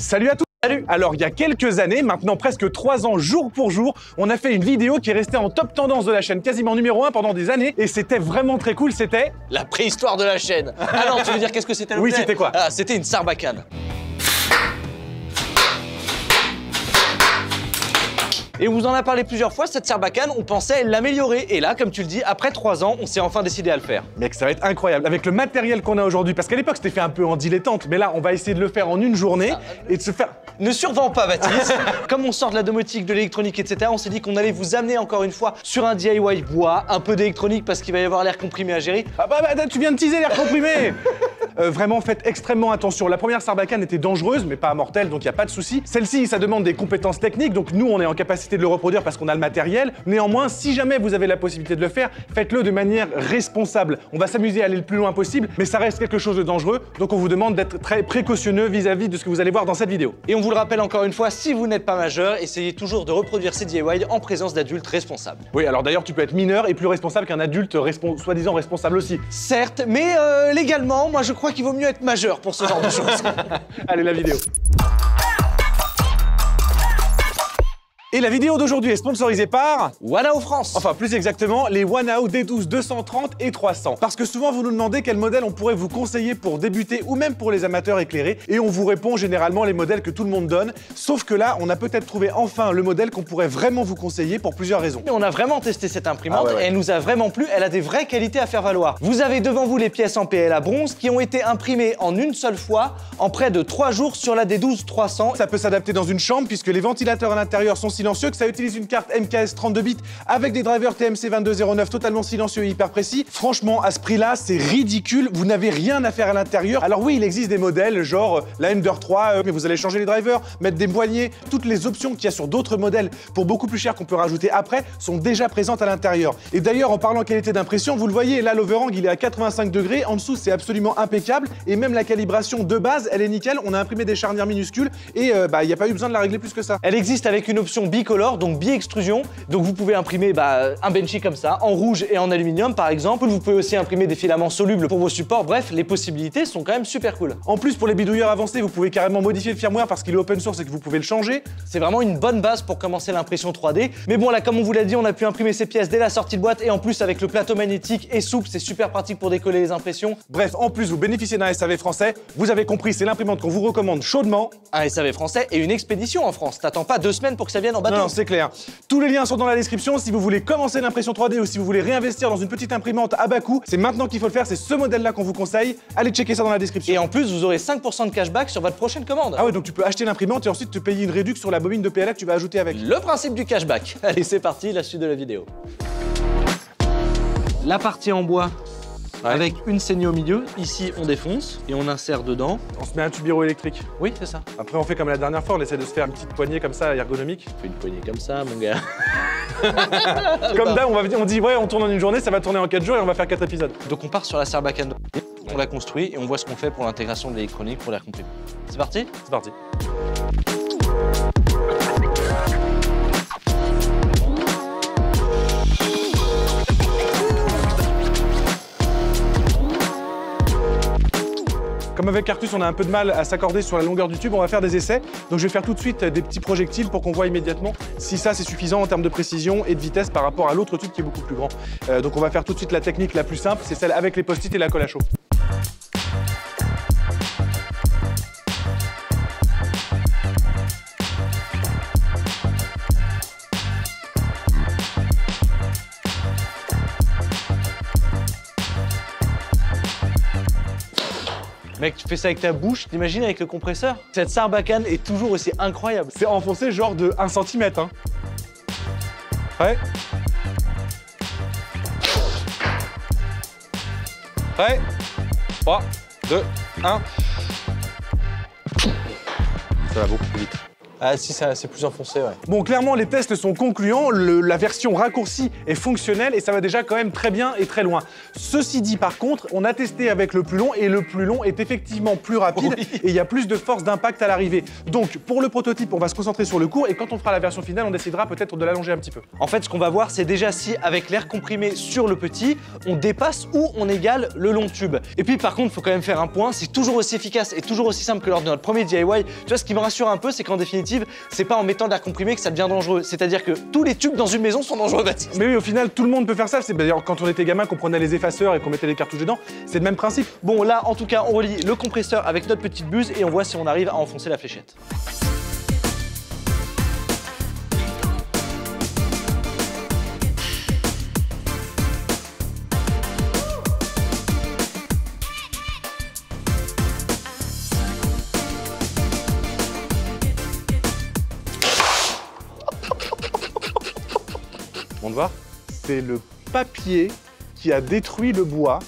Salut à tous. Salut. Alors il y a quelques années, maintenant presque 3 ans jour pour jour, on a fait une vidéo qui est restée en top tendance de la chaîne, quasiment numéro 1 pendant des années, et c'était vraiment très cool, c'était... La préhistoire de la chaîne. Ah non, tu veux dire qu'est-ce que c'était? Oui, c'était quoi? Ah, c'était une sarbacane. Et on vous en a parlé plusieurs fois, cette sarbacane, on pensait l'améliorer. Et là, comme tu le dis, après 3 ans, on s'est enfin décidé à le faire. Mec, ça va être incroyable, avec le matériel qu'on a aujourd'hui, parce qu'à l'époque c'était fait un peu en dilettante, mais là on va essayer de le faire en une journée et de se faire... Ne survends pas, Baptiste. Comme on sort de la domotique, de l'électronique, etc., on s'est dit qu'on allait vous amener encore une fois sur un DIY bois, un peu d'électronique parce qu'il va y avoir l'air comprimé à gérer. Ah bah tu viens de teaser l'air comprimé. Vraiment, faites extrêmement attention. La première sarbacane était dangereuse, mais pas mortelle, donc il n'y a pas de souci. Celle-ci, ça demande des compétences techniques, donc nous, on est en capacité de le reproduire parce qu'on a le matériel. Néanmoins, si jamais vous avez la possibilité de le faire, faites-le de manière responsable. On va s'amuser à aller le plus loin possible, mais ça reste quelque chose de dangereux, donc on vous demande d'être très précautionneux vis-à-vis de ce que vous allez voir dans cette vidéo. Et on vous le rappelle encore une fois, si vous n'êtes pas majeur, essayez toujours de reproduire ces DIY en présence d'adultes responsables. Oui, alors d'ailleurs, tu peux être mineur et plus responsable qu'un adulte soi-disant responsable aussi. Certes, mais légalement, moi je crois qu'il vaut mieux être majeur pour ce genre de choses. Allez, la vidéo. Et la vidéo d'aujourd'hui est sponsorisée par Wanao France. Enfin, plus exactement, les Wanao D12 230 et 300. Parce que souvent, vous nous demandez quel modèle on pourrait vous conseiller pour débuter ou même pour les amateurs éclairés. Et on vous répond généralement les modèles que tout le monde donne. Sauf que là, on a peut-être trouvé enfin le modèle qu'on pourrait vraiment vous conseiller pour plusieurs raisons. On a vraiment testé cette imprimante ouais. et elle nous a vraiment plu. Elle a des vraies qualités à faire valoir. Vous avez devant vous les pièces en PLA bronze qui ont été imprimées en une seule fois en près de 3 jours sur la D12 300. Ça peut s'adapter dans une chambre puisque les ventilateurs à l'intérieur sont silencieux, que ça utilise une carte MKS 32 bits avec des drivers TMC 2209 totalement silencieux et hyper précis. Franchement, à ce prix-là, c'est ridicule. Vous n'avez rien à faire à l'intérieur. Alors oui, il existe des modèles genre la Ender 3, mais vous allez changer les drivers, mettre des poignées. Toutes les options qu'il y a sur d'autres modèles pour beaucoup plus cher qu'on peut rajouter après sont déjà présentes à l'intérieur. Et d'ailleurs, en parlant qualité d'impression, vous le voyez, là, l'overhang, il est à 85 degrés. En dessous, c'est absolument impeccable. Et même la calibration de base, elle est nickel. On a imprimé des charnières minuscules et il n'y a pas eu besoin de la régler plus que ça. Elle existe avec une option bicolore, donc bi-extrusion. Donc vous pouvez imprimer un benchy comme ça, en rouge et en aluminium par exemple. Vous pouvez aussi imprimer des filaments solubles pour vos supports. Bref, les possibilités sont quand même super cool. En plus, pour les bidouilleurs avancés, vous pouvez carrément modifier le firmware parce qu'il est open source et que vous pouvez le changer. C'est vraiment une bonne base pour commencer l'impression 3D. Mais bon, là, comme on vous l'a dit, on a pu imprimer ces pièces dès la sortie de boîte et en plus avec le plateau magnétique et souple, c'est super pratique pour décoller les impressions. Bref, en plus, vous bénéficiez d'un SAV français. Vous avez compris, c'est l'imprimante qu'on vous recommande chaudement. Un SAV français et une expédition en France. T'attends pas 2 semaines pour que ça vienne en bateau. Non, c'est clair. Tous les liens sont dans la description. Si vous voulez commencer l'impression 3D ou si vous voulez réinvestir dans une petite imprimante à bas coût, c'est maintenant qu'il faut le faire. C'est ce modèle-là qu'on vous conseille. Allez checker ça dans la description. Et en plus, vous aurez 5% de cashback sur votre prochaine commande. Ah ouais, donc tu peux acheter l'imprimante et ensuite te payer une réduction sur la bobine de PLA que tu vas ajouter avec. Le principe du cashback. Allez, c'est parti, la suite de la vidéo. La partie en bois. Avec une saignée au milieu, ici on défonce et on insère dedans. On se met un tubiro électrique. Oui, c'est ça. Après on fait comme la dernière fois, on essaie de se faire une petite poignée comme ça, ergonomique. On fait une poignée comme ça, mon gars. Comme d'hab, on dit ouais, on tourne en une journée, ça va tourner en 4 jours et on va faire 4 épisodes. Donc on part sur la sarbacane, on la construit et on voit ce qu'on fait pour l'intégration de l'électronique pour l'air comprimé. C'est parti? C'est parti. Comme avec Arcus, on a un peu de mal à s'accorder sur la longueur du tube, on va faire des essais. Donc je vais faire tout de suite des petits projectiles pour qu'on voit immédiatement si ça c'est suffisant en termes de précision et de vitesse par rapport à l'autre tube qui est beaucoup plus grand. Donc on va faire tout de suite la technique la plus simple, c'est celle avec les post-it et la colle à chaud. Mec, tu fais ça avec ta bouche, t'imagines avec le compresseur? Cette sarbacane est toujours aussi incroyable. C'est enfoncé genre de 1 cm. Hein. Prêt? Prêt? 3, 2, 1. Ça va beaucoup plus vite. Ah si, c'est plus enfoncé, ouais. Bon, clairement, les tests sont concluants. La version raccourcie est fonctionnelle et ça va déjà quand même très bien et très loin. Ceci dit, par contre, on a testé avec le plus long et le plus long est effectivement plus rapide et il y a plus de force d'impact à l'arrivée. Donc, pour le prototype, on va se concentrer sur le court et quand on fera la version finale, on décidera peut-être de l'allonger un petit peu. En fait, ce qu'on va voir, c'est déjà si, avec l'air comprimé sur le petit, on dépasse ou on égale le long tube. Et puis, par contre, il faut quand même faire un point, c'est toujours aussi efficace et toujours aussi simple que lors de notre premier DIY. Tu vois, ce qui me rassure un peu, c'est qu'en définitive, c'est pas en mettant de l'air comprimé que ça devient dangereux. C'est-à-dire que tous les tubes dans une maison sont dangereux, Baptiste. Mais oui, au final, tout le monde peut faire ça. C'est d'ailleurs quand on était gamin qu'on prenait les effaceurs et qu'on mettait les cartouches dedans. C'est le même principe. Bon, là, en tout cas, on relie le compresseur avec notre petite buse et on voit si on arrive à enfoncer la fléchette. On va voir. C'est le papier qui a détruit le bois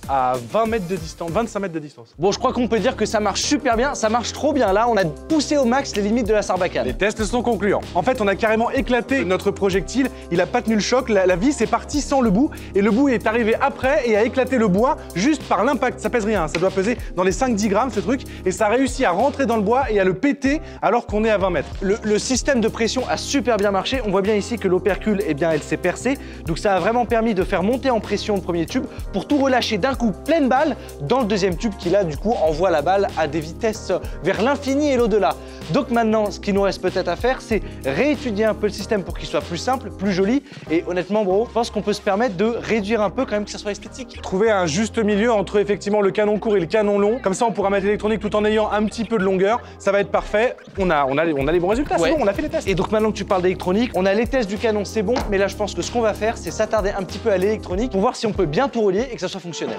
à 20 mètres de distance, 25 mètres de distance. Bon, je crois qu'on peut dire que ça marche super bien, ça marche trop bien. Là, on a poussé au max les limites de la sarbacane. Les tests sont concluants. En fait, on a carrément éclaté notre projectile. Il a pas tenu le choc. La vis est partie sans le bout. Et le bout est arrivé après et a éclaté le bois juste par l'impact. Ça pèse rien, hein. Ça doit peser dans les 5-10 grammes ce truc. Et ça a réussi à rentrer dans le bois et à le péter alors qu'on est à 20 mètres. Le système de pression a super bien marché. On voit bien ici que l'opercule, eh bien, elle s'est percée. Donc ça a vraiment permis de faire monter en pression le premier tube pour tout relâcher d'un coup pleine balle dans le deuxième tube qui là du coup envoie la balle à des vitesses vers l'infini et l'au-delà. Donc maintenant ce qu'il nous reste peut-être à faire c'est réétudier un peu le système pour qu'il soit plus simple, plus joli et honnêtement bro, je pense qu'on peut se permettre de réduire un peu quand même que ça soit esthétique. Trouver un juste milieu entre effectivement le canon court et le canon long, comme ça on pourra mettre l'électronique tout en ayant un petit peu de longueur, ça va être parfait, on a les bons résultats, ouais. C'est bon, on a fait les tests. Et donc maintenant que tu parles d'électronique, on a les tests du canon, c'est bon, mais là je pense que ce qu'on va faire c'est s'attarder un petit peu à l'électronique pour voir si on peut bien tout relier et que ça soit fonctionnel.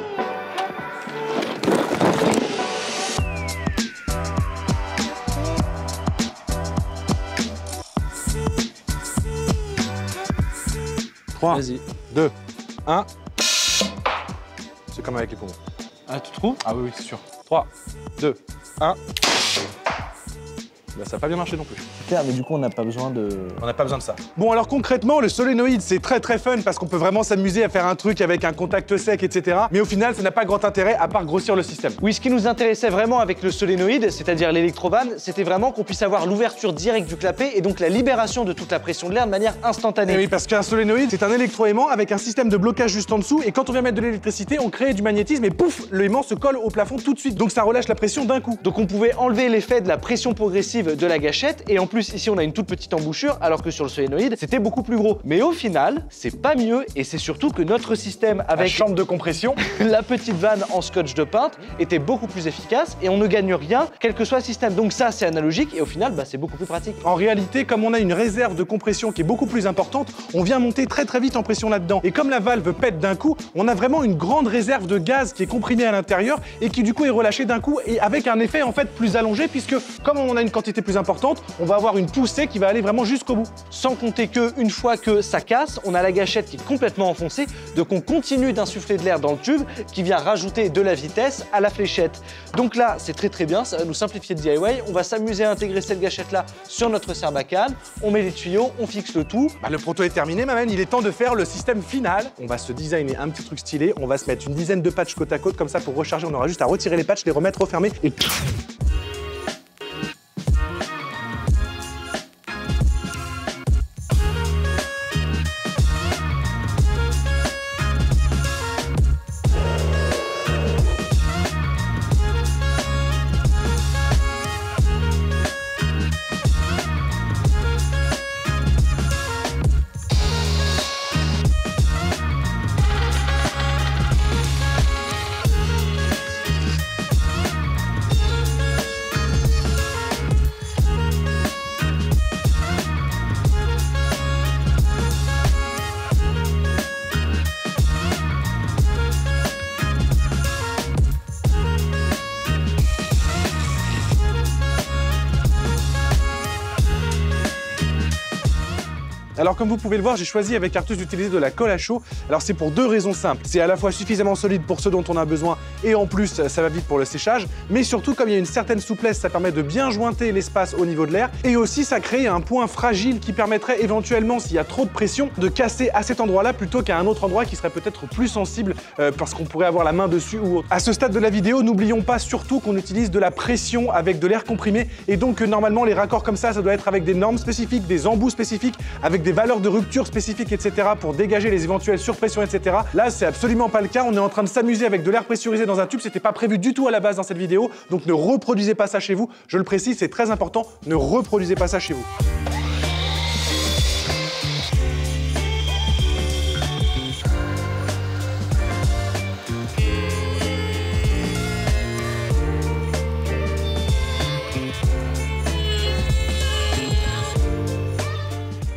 Vas-y. 2, 1. C'est comme avec les poumons. Ah, tu trouves? Ah oui, c'est sûr. 3, 2, 1. Bah, ça n'a pas bien marché non plus. Claire, mais du coup, on n'a pas besoin de... On n'a pas besoin de ça. Bon, alors concrètement, le solénoïde, c'est très fun parce qu'on peut vraiment s'amuser à faire un truc avec un contact sec, etc. Mais au final, ça n'a pas grand intérêt à part grossir le système. Oui, ce qui nous intéressait vraiment avec le solénoïde, c'est-à-dire l'électrovan, c'était vraiment qu'on puisse avoir l'ouverture directe du clapet et donc la libération de toute la pression de l'air de manière instantanée. Et oui, parce qu'un solénoïde, c'est un électroaimant avec un système de blocage juste en dessous. Et quand on vient mettre de l'électricité, on crée du magnétisme et pouf, l'aimant se colle au plafond tout de suite. Donc ça relâche la pression d'un coup. Donc on pouvait enlever l'effet de la pression progressive de la gâchette et en plus ici on a une toute petite embouchure alors que sur le solénoïde c'était beaucoup plus gros. Mais au final c'est pas mieux et c'est surtout que notre système avec la chambre de compression, la petite vanne en scotch de peintre était beaucoup plus efficace et on ne gagne rien quel que soit le système. Donc ça c'est analogique et au final bah, c'est beaucoup plus pratique. En réalité comme on a une réserve de compression qui est beaucoup plus importante, on vient monter très vite en pression là-dedans. Et comme la valve pète d'un coup, on a vraiment une grande réserve de gaz qui est comprimée à l'intérieur et qui du coup est relâché d'un coup et avec un effet en fait plus allongé puisque comme on a une quantité plus importante, on va avoir une poussée qui va aller vraiment jusqu'au bout. Sans compter que une fois que ça casse, on a la gâchette qui est complètement enfoncée, donc on continue d'insuffler de l'air dans le tube qui vient rajouter de la vitesse à la fléchette. Donc là, c'est très bien, ça va nous simplifier le DIY. On va s'amuser à intégrer cette gâchette-là sur notre serbacane, on met les tuyaux, on fixe le tout. Bah, le proto est terminé, ma man, il est temps de faire le système final. On va se designer un petit truc stylé, on va se mettre une dizaine de patchs côte à côte comme ça pour recharger, on aura juste à retirer les patchs, les remettre, refermer et... Alors comme vous pouvez le voir, j'ai choisi avec Artus d'utiliser de la colle à chaud. Alors c'est pour 2 raisons simples. C'est à la fois suffisamment solide pour ce dont on a besoin et en plus ça va vite pour le séchage. Mais surtout comme il y a une certaine souplesse, ça permet de bien jointer l'espace au niveau de l'air. Et aussi ça crée un point fragile qui permettrait éventuellement, s'il y a trop de pression, de casser à cet endroit-là plutôt qu'à un autre endroit qui serait peut-être plus sensible parce qu'on pourrait avoir la main dessus ou autre. À ce stade de la vidéo, n'oublions pas surtout qu'on utilise de la pression avec de l'air comprimé et donc normalement les raccords comme ça doit être avec des normes spécifiques, des embouts spécifiques, avec des valeurs de rupture spécifiques, etc. pour dégager les éventuelles surpressions, etc. Là, c'est absolument pas le cas. On est en train de s'amuser avec de l'air pressurisé dans un tube. C'était pas prévu du tout à la base dans cette vidéo. Donc ne reproduisez pas ça chez vous. Je le précise, c'est très important. Ne reproduisez pas ça chez vous.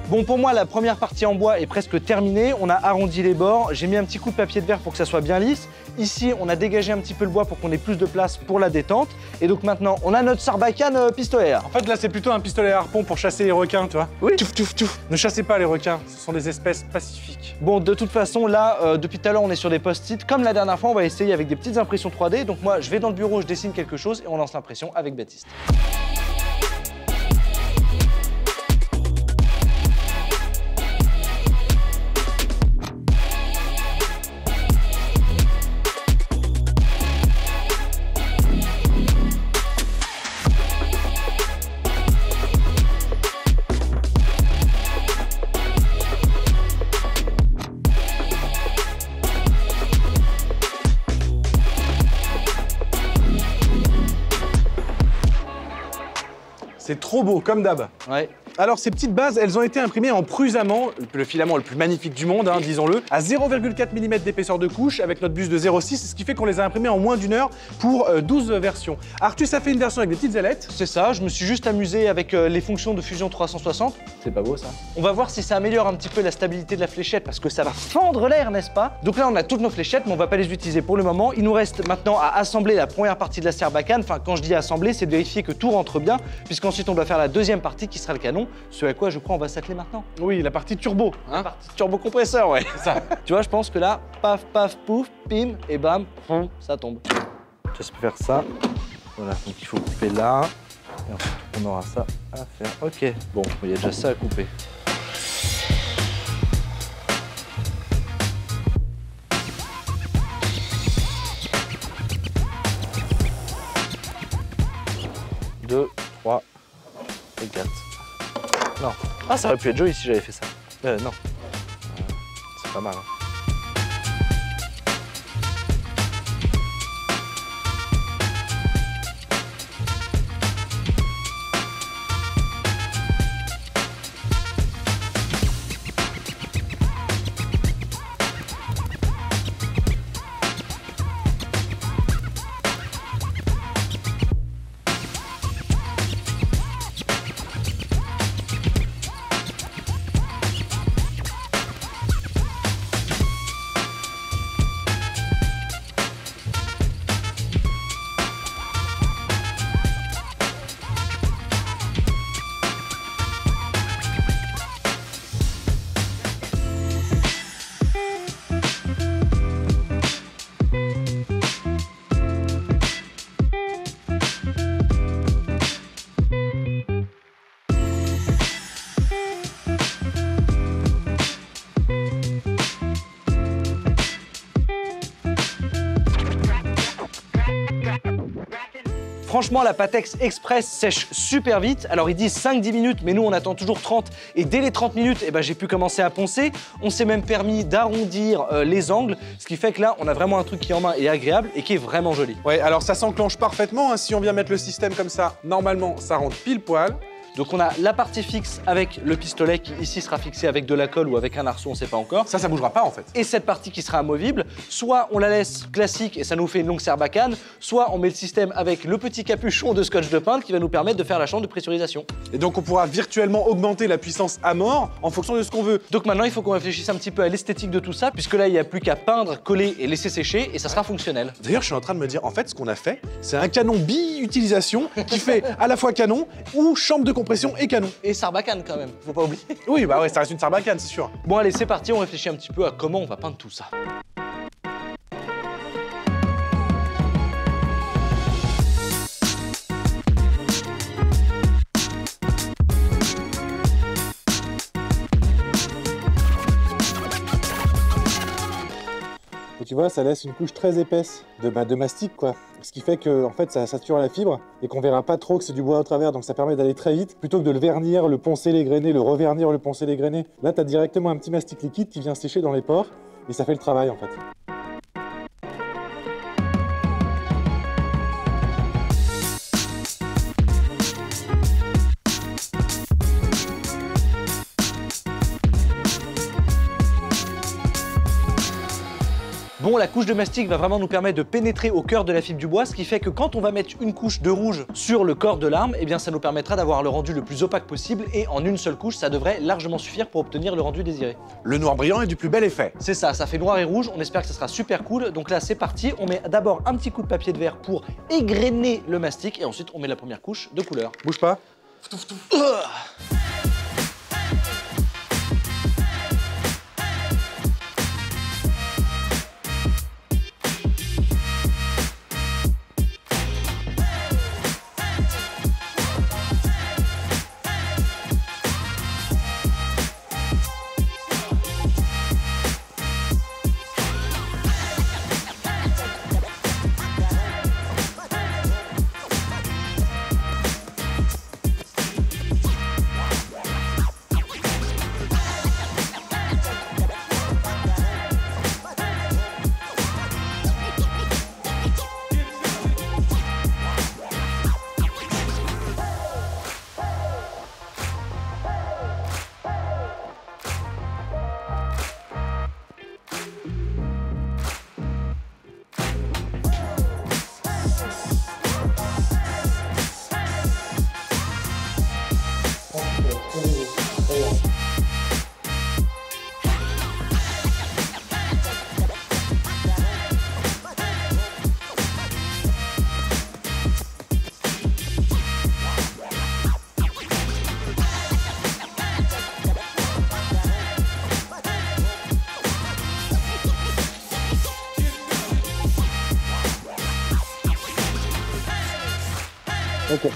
Bon, pour moi, la première partie en bois est presque terminée. On a arrondi les bords. J'ai mis un petit coup de papier de verre pour que ça soit bien lisse. Ici, on a dégagé un petit peu le bois pour qu'on ait plus de place pour la détente. Et donc maintenant, on a notre Sarbacane pistolet. En fait, là, c'est plutôt un pistolet à harpon pour chasser les requins, tu vois. Oui. Tchouf, tchouf, tchouf. Ne chassez pas les requins. Ce sont des espèces pacifiques. Bon, de toute façon, là, depuis tout à l'heure, on est sur des post-it. Comme la dernière fois, on va essayer avec des petites impressions 3D. Donc moi, je vais dans le bureau, je dessine quelque chose et on lance l'impression avec Baptiste. C'est trop beau, comme d'hab. Ouais. Alors ces petites bases, elles ont été imprimées en Prusament, le filament le plus magnifique du monde, disons-le, à 0,4 mm d'épaisseur de couche avec notre buse de 0,6, ce qui fait qu'on les a imprimées en moins d'1 heure pour 12 versions. Artus a fait une version avec des petites ailettes. C'est ça, je me suis juste amusé avec les fonctions de Fusion 360. C'est pas beau ça? On va voir si ça améliore un petit peu la stabilité de la fléchette parce que ça va fendre l'air, n'est-ce pas? Donc là, on a toutes nos fléchettes, mais on va pas les utiliser pour le moment. Il nous reste maintenant à assembler la première partie de la Sarbacane. Enfin, quand je dis assembler, c'est de vérifier que tout rentre bien, puisqu'ensuite on doit faire la deuxième partie qui sera le canon, ce à quoi je crois on va s'atteler maintenant. Oui, la partie turbo. La partie turbo-compresseur, ouais. Ça. Tu vois, je pense que là, paf, paf, pouf, pim, et bam, ça tombe. Ça peut faire ça. Voilà, donc il faut couper là. Et ensuite, on aura ça à faire. Ok, bon, il y a déjà ça à couper. Deux, 3 et 4. Non. Ah, ça aurait pu être joli si j'avais fait ça. Non. C'est pas mal. Hein. Franchement, la Patex Express sèche super vite. Alors, ils disent 5-10 minutes, mais nous, on attend toujours 30. Et dès les 30 minutes, eh ben, j'ai pu commencer à poncer. On s'est même permis d'arrondir les angles, ce qui fait que là, on a vraiment un truc qui est en main et agréable et qui est vraiment joli. Ouais, alors ça s'enclenche parfaitement. Si on vient mettre le système comme ça, normalement, ça rentre pile poil. Donc on a la partie fixe avec le pistolet qui ici sera fixé avec de la colle ou avec un arceau, on ne sait pas encore. Ça bougera pas en fait. Et cette partie qui sera amovible, soit on la laisse classique et ça nous fait une longue Sarbacane, soit on met le système avec le petit capuchon de scotch de peintre qui va nous permettre de faire la chambre de pressurisation. Et donc on pourra virtuellement augmenter la puissance à mort en fonction de ce qu'on veut. Donc maintenant il faut qu'on réfléchisse un petit peu à l'esthétique de tout ça, puisque là il n'y a plus qu'à peindre, coller et laisser sécher et ça sera fonctionnel. D'ailleurs je suis en train de me dire, en fait ce qu'on a fait, c'est un canon bi-utilisation qui fait à la fois canon ou chambre de compression pression est canon. Et Sarbacane quand même, faut pas oublier. Oui, bah ouais, ça reste une Sarbacane, c'est sûr. Bon allez, c'est parti, on réfléchit un petit peu à comment on va peindre tout ça. Et tu vois, ça laisse une couche très épaisse de mastic, quoi. Ce qui fait que, en fait, ça sature la fibre et qu'on verra pas trop que c'est du bois au travers. Donc ça permet d'aller très vite. Plutôt que de le vernir, le poncer, l'égrener, le revernir, le poncer, l'égrener. Là, tu as directement un petit mastic liquide qui vient sécher dans les pores et ça fait le travail, en fait. Bon, la couche de mastic va vraiment nous permettre de pénétrer au cœur de la fibre du bois, ce qui fait que quand on va mettre une couche de rouge sur le corps de l'arme, eh bien ça nous permettra d'avoir le rendu le plus opaque possible et en une seule couche, ça devrait largement suffire pour obtenir le rendu désiré. Le noir brillant est du plus bel effet. C'est ça, ça fait noir et rouge, on espère que ça sera super cool. Donc là, c'est parti, on met d'abord un petit coup de papier de verre pour égrener le mastic et ensuite on met la première couche de couleur. Bouge pas. Ok.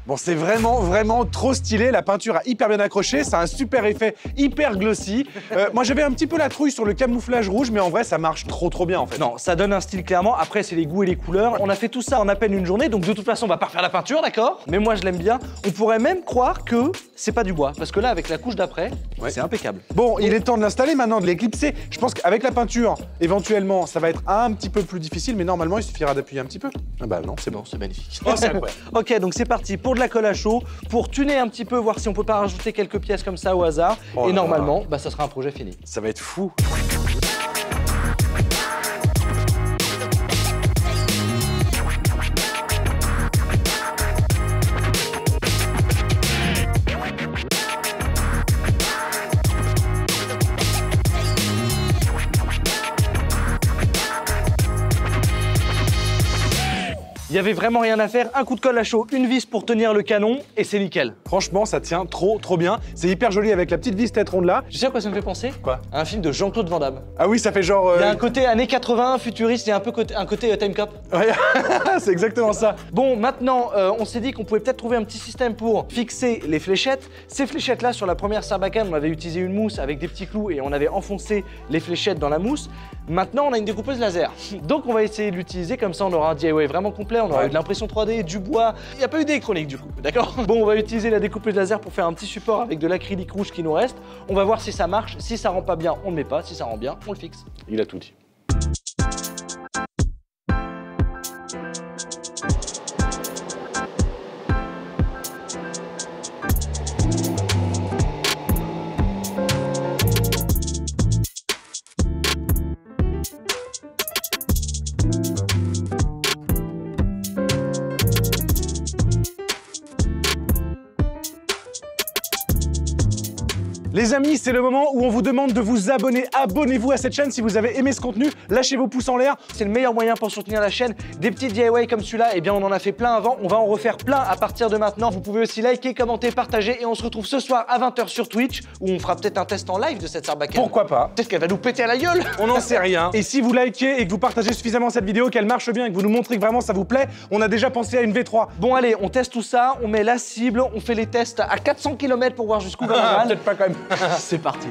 Bon, c'est vraiment trop stylé. La peinture a hyper bien accroché. Ça a un super effet hyper glossy. Moi, j'avais un petit peu la trouille sur le camouflage rouge, mais en vrai, ça marche trop bien en fait. Non, ça donne un style clairement. Après, c'est les goûts et les couleurs. On a fait tout ça en à peine une journée, donc de toute façon, on va pas refaire la peinture, d'accord? Mais moi, je l'aime bien. On pourrait même croire que c'est pas du bois, parce que là, avec la couche d'après, c'est impeccable. Bon, il est temps de l'installer maintenant, de l'éclipser. Je pense qu'avec la peinture, éventuellement, ça va être un petit peu plus difficile, mais normalement, il suffira d'appuyer un petit peu. Ah bah non, c'est bon. Bon, c'est magnifique. Oh, c'est incroyable. Ok, donc c'est parti pour de la colle à chaud, pour tuner un petit peu, voir si on peut pas rajouter quelques pièces comme ça au hasard. Oh et là normalement, bah, ça sera un projet fini. Ça va être fou. Il y avait vraiment rien à faire, un coup de colle à chaud, une vis pour tenir le canon et c'est nickel. Franchement, ça tient trop bien. C'est hyper joli avec la petite vis tête ronde là. Tu sais à quoi ça me fait penser? Quoi? À un film de Jean-Claude Van Damme. Ah oui, ça fait genre... Il y a un côté années 80, futuriste, il y a un côté Time Cop. Ouais, c'est exactement ça. Bon, maintenant, on s'est dit qu'on pouvait peut-être trouver un petit système pour fixer les fléchettes. Ces fléchettes-là, sur la première Sarbacane, on avait utilisé une mousse avec des petits clous et on avait enfoncé les fléchettes dans la mousse. Maintenant, on a une découpeuse laser. Donc, on va essayer de l'utiliser, comme ça, on aura un DIY vraiment complet, on aura eu de l'impression 3D, du bois. Il n'y a pas eu d'électronique, du coup, d'accord? Bon, on va utiliser la découpeuse laser pour faire un petit support avec de l'acrylique rouge qui nous reste. On va voir si ça marche. Si ça rend pas bien, on ne met pas. Si ça rend bien, on le fixe. Il a tout dit. Les amis, c'est le moment où on vous demande de vous abonner. Abonnez-vous à cette chaîne si vous avez aimé ce contenu. Lâchez vos pouces en l'air. C'est le meilleur moyen pour soutenir la chaîne. Des petits DIY comme celui-là, eh bien on en a fait plein avant. On va en refaire plein à partir de maintenant. Vous pouvez aussi liker, commenter, partager. Et on se retrouve ce soir à 20 h sur Twitch où on fera peut-être un test en live de cette sarbacane. Pourquoi pas? Peut-être qu'elle va nous péter à la gueule. On n'en sait rien. Et si vous likez et que vous partagez suffisamment cette vidéo, qu'elle marche bien et que vous nous montrez que vraiment ça vous plaît, on a déjà pensé à une V3. Bon allez, on teste tout ça, on met la cible, on fait les tests à 400 km pour voir jusqu'où va la balle. Peut-être pas quand même. C'est parti.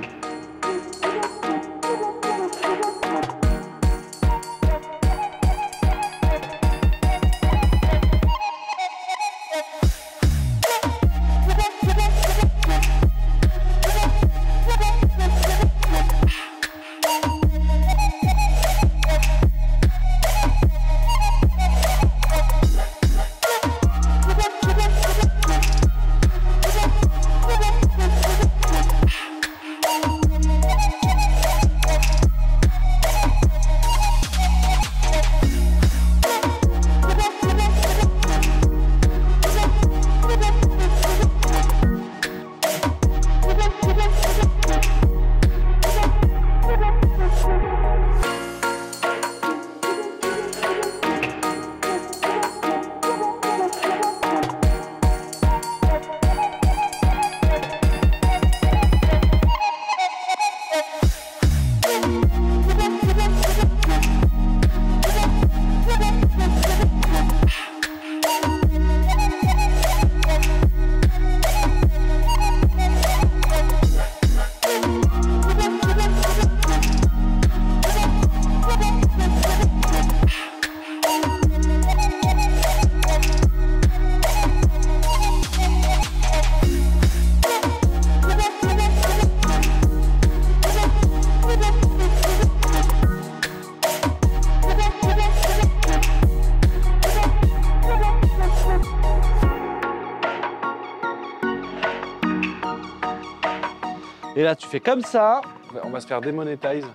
Et là, tu fais comme ça. On va se faire démonétise.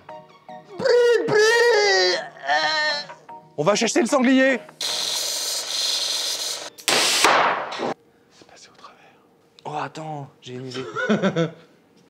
On va chercher le sanglier. C'est passé au travers. Oh, attends, j'ai une idée.